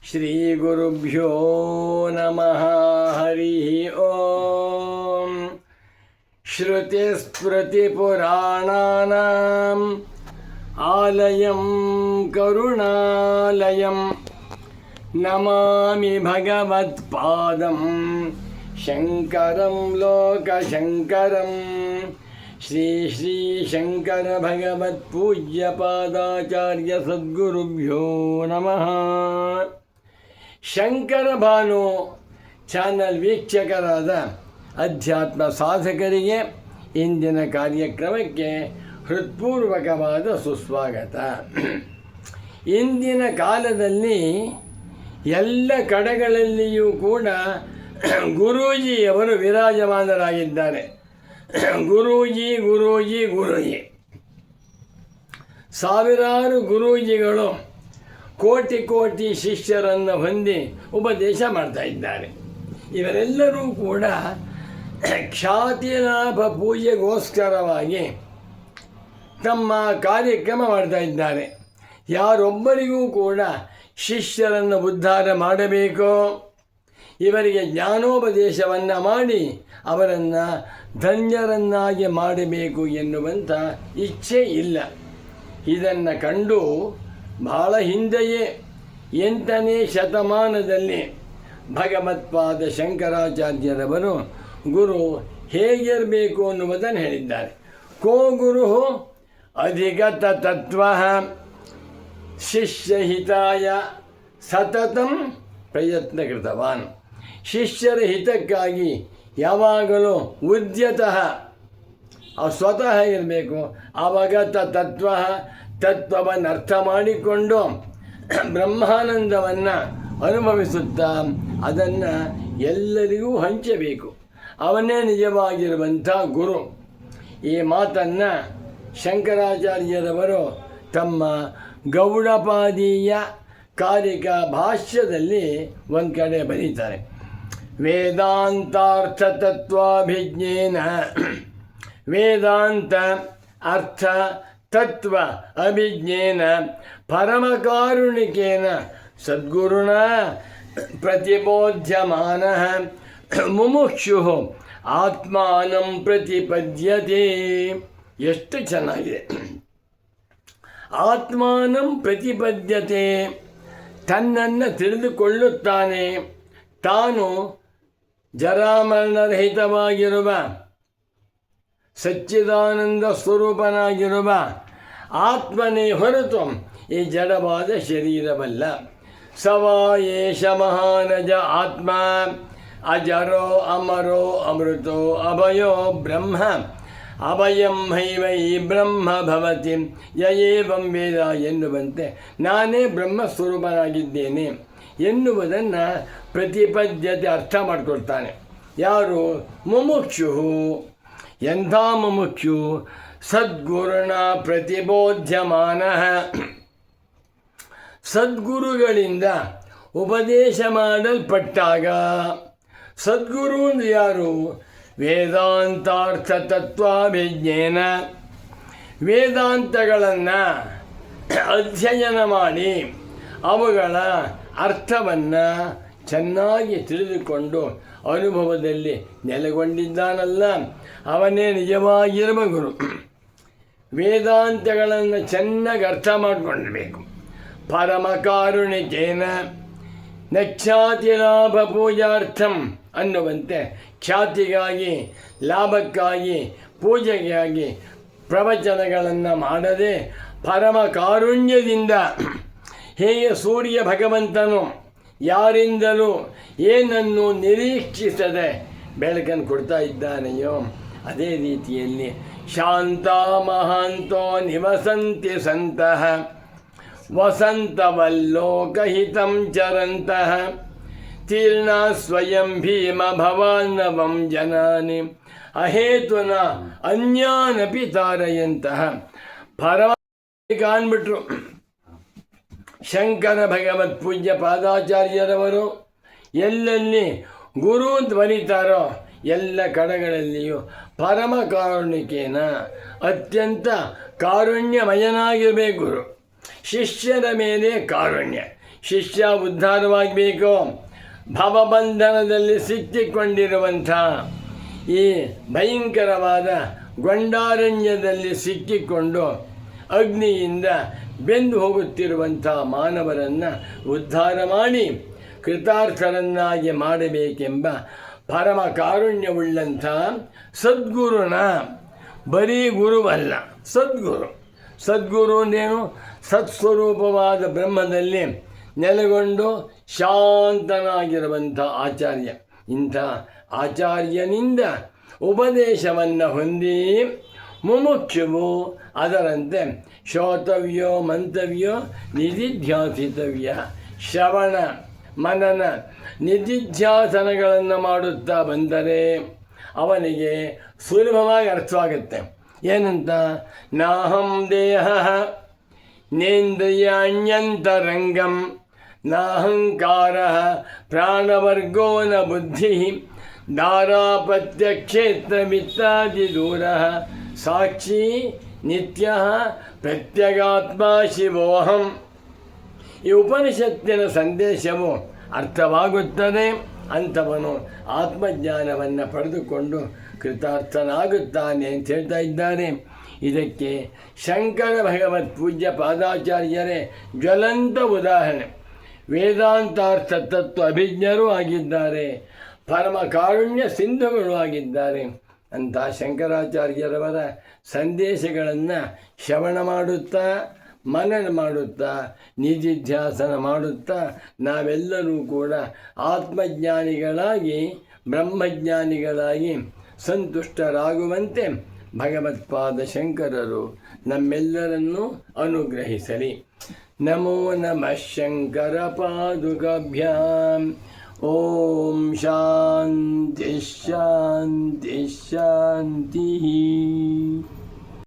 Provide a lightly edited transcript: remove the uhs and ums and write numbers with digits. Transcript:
ಶ್ರೀಗುರುಭ್ಯೋ ನಮಃ ಹರಿ ಓಂ. ಶ್ರುತಿಸ್ಮೃತಿಪುರಾಣಾನಾಂ ಆಲಯಂ ಕರುಣಾಲಯಂ ನಮಾಮಿ ಭಗವತ್ಪಾದಂ ಶಂಕರಂ ಲೋಕಶಂಕರಂ. ಶ್ರೀ ಶ್ರೀ ಶಂಕರ ಭಗವತ್ ಪೂಜ್ಯ ಪಾದಾಚಾರ್ಯ ಸದ್ಗುರುಭ್ಯೋ ನಮಃ. ಶಂಕರ ಭಾನು ಚಾನಲ್ ವೀಕ್ಷಕರಾದ ಅಧ್ಯಾತ್ಮ ಸಾಧಕರಿಗೆ ಇಂದಿನ ಕಾರ್ಯಕ್ರಮಕ್ಕೆ ಹೃತ್ಪೂರ್ವಕವಾದ ಸುಸ್ವಾಗತ. ಇಂದಿನ ಕಾಲದಲ್ಲಿ ಎಲ್ಲ ಕಡೆಗಳಲ್ಲಿಯೂ ಕೂಡ ಗುರೂಜಿಯವರು ವಿರಾಜಮಾನರಾಗಿದ್ದಾರೆ. ಗುರೂಜಿ ಗುರೂಜಿ ಗುರೂಜಿ, ಸಾವಿರಾರು ಗುರೂಜಿಗಳು ಕೋಟಿ ಕೋಟಿ ಶಿಷ್ಯರನ್ನು ಹೊಂದಿ ಉಪದೇಶ ಮಾಡ್ತಾ ಇದ್ದಾರೆ. ಇವರೆಲ್ಲರೂ ಕೂಡ ಖ್ಯಾತಿ ಲಾಭ ಪೂಜೆಗೋಸ್ಕರವಾಗಿ ತಮ್ಮ ಕಾರ್ಯಕ್ರಮ ಮಾಡ್ತಾ ಇದ್ದಾರೆ. ಯಾರೊಬ್ಬರಿಗೂ ಕೂಡ ಶಿಷ್ಯರನ್ನು ಉದ್ಧಾರ ಮಾಡಬೇಕೋ, ಇವರಿಗೆ ಜ್ಞಾನೋಪದೇಶವನ್ನು ಮಾಡಿ ಅವರನ್ನು ಧನ್ಯರನ್ನಾಗಿ ಮಾಡಬೇಕು ಎನ್ನುವಂಥ ಇಚ್ಛೆ ಇಲ್ಲ. ಇದನ್ನು ಕಂಡು ಬಹಳ ಹಿಂದೆಯೇ 8ನೇ ಶತಮಾನದಲ್ಲಿ ಭಗವತ್ಪಾದ ಶಂಕರಾಚಾರ್ಯರವರು ಗುರು ಹೇಗಿರಬೇಕು ಅನ್ನುವುದನ್ನು ಹೇಳಿದ್ದಾರೆ. ಕೋ ಗುರು ಅಧಿಗತ ತತ್ವ ಶಿಷ್ಯಹಿತಾಯ ಸತತಂ ಪ್ರಯತ್ನಕೃತವಾನ್. ಶಿಷ್ಯರ ಹಿತಕ್ಕಾಗಿ ಯಾವಾಗಲೂ ಉದ್ಯತಃ ಸ್ವತಃ ಇರಬೇಕು. ಅವಗತ ತತ್ವ, ತತ್ವವನ್ನು ಅರ್ಥ ಮಾಡಿಕೊಂಡು ಬ್ರಹ್ಮಾನಂದವನ್ನು ಅನುಭವಿಸುತ್ತಾ ಅದನ್ನು ಎಲ್ಲರಿಗೂ ಹಂಚಬೇಕು. ಅವನೇ ನಿಜವಾಗಿರುವಂಥ ಗುರು. ಈ ಮಾತನ್ನು ಶಂಕರಾಚಾರ್ಯರವರು ತಮ್ಮ ಗೌಡಪಾದೀಯ ಕಾರಿಕ ಭಾಷ್ಯದಲ್ಲಿ ಒಂದು ಕಡೆ ಬರೀತಾರೆ. ವೇದಾಂತಾರ್ಥ ತತ್ವಾಭಿಜ್ಞೇನ ವೇದಾಂತ ಅರ್ಥ ತತ್ವ ಅಭಿಜ್ಞೇನ ಪರಮಕಾರುಣಿಕೇನ ಸದ್ಗುರುಣ ಪ್ರತಿಬೋಧ್ಯಮಾನ ಮುಮುಕ್ಷು ಆತ್ಮಾನಂ ಪ್ರತಿಪದ್ಯತೆ. ಎಷ್ಟು ಚೆನ್ನಾಗಿದೆ. ಆತ್ಮಾನಂ ಪ್ರತಿಪದ್ಯತೆ, ತನ್ನನ್ನು ತಿಳಿದುಕೊಳ್ಳುತ್ತಾನೆ. ತಾನು ಜರಾಮರಣರಹಿತವಾಗಿರುವ ಸಚ್ಚಿದಾನಂದ ಸ್ವರೂಪನಾಗಿರುವ ಆತ್ಮನೇ ಹೊರತು ಈ ಜಡವಾದ ಶರೀರವಲ್ಲ. ಸವಾ ಏಷ ಮಹಾನಜ ಆತ್ಮ ಅಜರೋ ಅಮರೋ ಅಮೃತೋ ಅಭಯೋ ಬ್ರಹ್ಮ ಅಭಯಂ ಹೈವೈ ಬ್ರಹ್ಮ ಭವತಿ ಯಯೇವಂ ವೇದ ಎನ್ನುವಂತೆ ನಾನೇ ಬ್ರಹ್ಮಸ್ವರೂಪನಾಗಿದ್ದೇನೆ ಎನ್ನುವುದನ್ನು ಪ್ರತಿಪದ್ಯತೆ ಅರ್ಥ ಮಾಡಿಕೊಡ್ತಾನೆ. ಯಾರು? ಮುಮುಕ್ಷು. ಎಂಥ ಮುಮುಕ್ಷು? ಸದ್ಗುರುಣ ಪ್ರತಿಬೋಧ್ಯಮಾನ, ಸದ್ಗುರುಗಳಿಂದ ಉಪದೇಶ ಮಾಡಲ್ಪಟ್ಟಾಗ. ಸದ್ಗುರು ಅಂದರೆ ಯಾರು? ವೇದಾಂತಾರ್ಥ ತತ್ವಾಭಿಜ್ಞೇನ, ವೇದಾಂತಗಳನ್ನು ಅಧ್ಯಯನ ಮಾಡಿ ಅವುಗಳ ಅರ್ಥವನ್ನು ಚೆನ್ನಾಗಿ ತಿಳಿದುಕೊಂಡು ಅನುಭವದಲ್ಲಿ ನೆಲೆಗೊಂಡಿದ್ದಾನಲ್ಲ, ಅವನೇ ನಿಜವಾಗಿರುವ ಗುರು. ವೇದಾಂತಗಳನ್ನು ಚೆನ್ನಾಗಿ ಅರ್ಥ ಮಾಡಿಕೊಳ್ಳಬೇಕು. ಪರಮಕಾರುಣಿಕೇನ ನಖ್ಯಾತಿ ಲಾಭ ಪೂಜಾರ್ಥಂ ಅನ್ನುವಂತೆ ಖ್ಯಾತಿಗಾಗಿ, ಲಾಭಕ್ಕಾಗಿ, ಪೂಜೆಗಾಗಿ ಪ್ರವಚನಗಳನ್ನು ಮಾಡದೆ ಪರಮ ಕಾರುಣ್ಯದಿಂದ, ಹೇಗೆ ಸೂರ್ಯ ಭಗವಂತನು ಯಾರಿಂದಲೂ ಏನನ್ನು ನಿರೀಕ್ಷಿಸದೆ ಬೆಳಕನ್ನು ಕೊಡ್ತಾ ಇದ್ದಾನೆಯೋ ಅದೇ ರೀತಿಯಲ್ಲಿ ಶಾಂತ ಮಹಾಂತೋ ನಿವಸಂತಿ ಸಂತಃ ವಸಂತವಲ್ಲೋಕಹಿತಂ ಚರಂತಃ ತೀರ್ಣ ಸ್ವಯಂ ಭೀಮ ಭವಾನ್ನವಂ ಜನಾನಿ ಅಹೇತುನ ಅನ್ಯಾನಪಿ ತಾರಯಂತಹ. ಪರವಾಗಿ ಕಾಣ್ಬಿಟ್ರು ಶಂಕರ ಭಗವತ್ ಪೂಜ್ಯ ಪಾದಾಚಾರ್ಯರವರು. ಎಲ್ಲೆಲ್ಲಿ ಗುರು ಧ್ವನಿತಾರೋ ಎಲ್ಲ ಕಡೆಗಳಲ್ಲಿಯೂ ಪರಮ ಕಾರುಣಿಕೇನ, ಅತ್ಯಂತ ಕಾರುಣ್ಯಮಯನಾಗಿರಬೇಕು ಗುರು. ಶಿಷ್ಯರ ಮೇಲೆ ಕಾರುಣ್ಯ. ಶಿಷ್ಯ ಉದ್ಧಾರವಾಗಬೇಕು. ಭವಬಂಧನದಲ್ಲಿ ಸಿಕ್ಕಿಕೊಂಡಿರುವಂಥ ಈ ಭಯಂಕರವಾದ ಗೊಂಡಾರಣ್ಯದಲ್ಲಿ ಸಿಕ್ಕಿಕೊಂಡು ಅಗ್ನಿಯಿಂದ ಬೆಂದು ಹೋಗುತ್ತಿರುವಂಥ ಮಾನವರನ್ನು ಉದ್ಧಾರ ಮಾಡಿ ಕೃತಾರ್ಥರನ್ನಾಗಿ ಮಾಡಬೇಕೆಂಬ ಪರಮ ಕಾರುಣ್ಯವುಳ್ಳಂಥ ಸದ್ಗುರುನ, ಬರೀ ಗುರುವಲ್ಲ, ಸದ್ಗುರು ಅಂದೇನು? ಸತ್ಸ್ವರೂಪವಾದ ಬ್ರಹ್ಮದಲ್ಲಿ ನೆಲೆಗೊಂಡು ಶಾಂತನಾಗಿರುವಂಥ ಆಚಾರ್ಯ. ಇಂಥ ಆಚಾರ್ಯನಿಂದ ಉಪದೇಶವನ್ನು ಹೊಂದಿ ಮುಮುಕ್ಷುವು ಅದರಂತೆ ಶ್ರೋತವ್ಯೋ ಮಂತವ್ಯೋ ನಿಧಿಧ್ಯಾಸಿತವ್ಯ, ಶ್ರವಣ ಮನನ ನಿಧಿಧ್ಯಾಸನಗಳನ್ನು ಮಾಡುತ್ತಾ ಬಂದರೆ ಅವನಿಗೆ ಸುಲಭವಾಗಿ ಅರ್ಥವಾಗುತ್ತೆ. ಏನಂತ? ನಾಹಂ ದೇಹ ನೇಂದ್ರಿಯಾಣ್ಯಂತರಂಗಂ ನಾಹಂಕಾರ ಪ್ರಾಣವರ್ಗೋ ನ ಬುದ್ಧಿ ದಾರಾಪತ್ಯ ಕ್ಷೇತ್ರಮಿತ್ಯಾದಿ ದೂರ ಸಾಕ್ಷಿ ನಿತ್ಯ ಪ್ರತ್ಯಗಾತ್ಮ ಶಿವೋಹಂ. ಈ ಉಪನಿಷತ್ತಿನ ಸಂದೇಶವು ಅರ್ಥವಾಗುತ್ತದೆ. ಅಂಥವನು ಆತ್ಮಜ್ಞಾನವನ್ನು ಪಡೆದುಕೊಂಡು ಕೃತಾರ್ಥನಾಗುತ್ತಾನೆ ಅಂತ ಹೇಳ್ತಾ ಇದ್ದಾರೆ. ಇದಕ್ಕೆ ಶಂಕರ ಭಗವತ್ ಪೂಜ್ಯ ಪಾದಾಚಾರ್ಯರೇ ಜ್ವಲಂತ ಉದಾಹರಣೆ. ವೇದಾಂತಾರ್ಥ ತತ್ವ ಅಭಿಜ್ಞರೂ ಆಗಿದ್ದಾರೆ, ಪರಮ ಕಾರುಣ್ಯ ಸಿಂಧುಗಳು ಆಗಿದ್ದಾರೆ. ಅಂಥ ಶಂಕರಾಚಾರ್ಯರವರ ಸಂದೇಶಗಳನ್ನು ಶ್ರವಣ ಮಾಡುತ್ತಾ, ಮನನ ಮಾಡುತ್ತಾ, ನಿಧಿಧ್ಯಾಸನ ಮಾಡುತ್ತಾ ನಾವೆಲ್ಲರೂ ಕೂಡ ಆತ್ಮಜ್ಞಾನಿಗಳಾಗಿ ಬ್ರಹ್ಮಜ್ಞಾನಿಗಳಾಗಿ ಸಂತುಷ್ಟರಾಗುವಂತೆ ಭಗವತ್ಪಾದ ಶಂಕರರು ನಮ್ಮೆಲ್ಲರನ್ನೂ ಅನುಗ್ರಹಿಸಲಿ. ನಮೋ ನಮಃ ಶಂಕರ ಪಾದುಕಾಭ್ಯಾಂ. ಓಂ ಶಾಂತಿ ಶಾಂತಿ ಶಾಂತಿ.